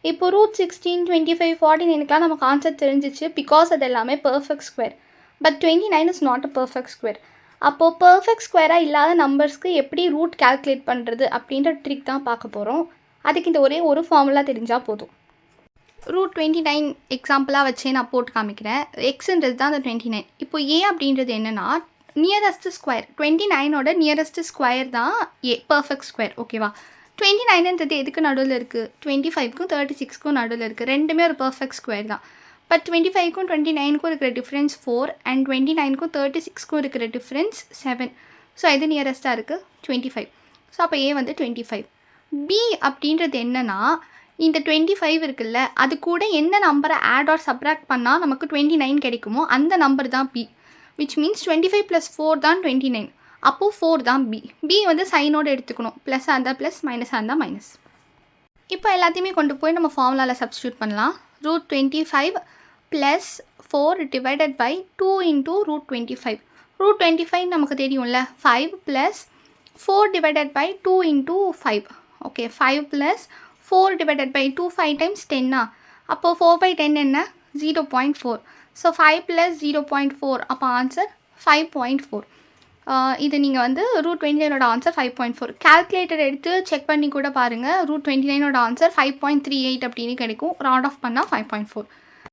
இப்போ ரூட் 16, 25, 49க்குலாம் நமக்கு ஆன்சர் தெரிஞ்சிச்சு. பிகாஸ் அது எல்லாமே perfect square. But 29 is not a perfect square. அப்போது பெர்ஃபெக்ட் ஸ்கொயராக இல்லாத நம்பர்ஸ்க்கு எப்படி ரூட் கால்குலேட் பண்ணுறது அப்படின்ற ட்ரிக் தான் பார்க்க போகிறோம். அதுக்கு இந்த ஒரே ஒரு ஃபார்முலா தெரிஞ்சால் போதும். ரூட் 29 எக்ஸாம்பிளாக வச்சே நான் போட்டு காமிக்கிறேன். எக்ஸுன்றது தான் அந்த 29. இப்போ ஏ அப்படின்றது என்னென்னா நியரஸ்ட் ஸ்கொயர். 29ஓட நியரஸ்ட் ஸ்கொயர் தான் ஏ, பெர்ஃபெக்ட் ஸ்கொயர். ஓகேவா? 29ன்றது எதுக்கு நடுவில் இருக்குது? 25க்கும் 36க்கும் நடுவில் இருக்குது. ரெண்டுமே ஒரு பெர்ஃபெக்ட் ஸ்கொயர் தான். பட் 25க்கும் 29க்கும் இருக்கிற டிஃப்ரென்ஸ் 4 அண்ட் 29க்கும் 36க்கும் இருக்கிற டிஃப்ரென்ஸ் 7. ஸோ எது நியரஸ்ட்டாக இருக்குது? 25. ஸோ அப்போ ஏ வந்து 25. பி அப்படின்றது என்னென்னா இந்த 25 இருக்குல்ல, அது கூட எந்த நம்பரை ஆட் ஆர் சப்ராக்ட் பண்ணால் நமக்கு 29 கிடைக்குமோ அந்த நம்பர் தான் பி. விச் மீன்ஸ் 25 + 4 தான் 29. அப்போது 4 தான் பி. பி வந்து சைனோடு எடுத்துக்கணும். ப்ளஸ்ஸாக இருந்தால் ப்ளஸ், மைனஸாக இருந்தால் மைனஸ். இப்போ எல்லாத்தையுமே கொண்டு போய் நம்ம ஃபார்முலாவில் சப்ஸ்டியூட் பண்ணலாம். Root 25 plus 4 divided by 2 into root 25. Root 25 நமக்கு தெரியும்ல, 5 plus 4 divided by 2 into 5. Okay, 5 plus 4 divided by 2, 5 times 10. அப்போ 4/10 என்ன? 0.4. ஸோ 5 + 0.4. அப்போ ஆன்சர் 5.4. இது நீங்கள் வந்து ரூட் 29ஓட ஆன்சர் 5.4. கால்குலேட்டர் எடுத்து செக் பண்ணி கூட பாருங்கள். ரூட் 29ஓட ஆன்சர் 5.38 அப்படின்னு கிடைக்கும். ரவுண்ட் ஆஃப் பண்ணால் 5.4.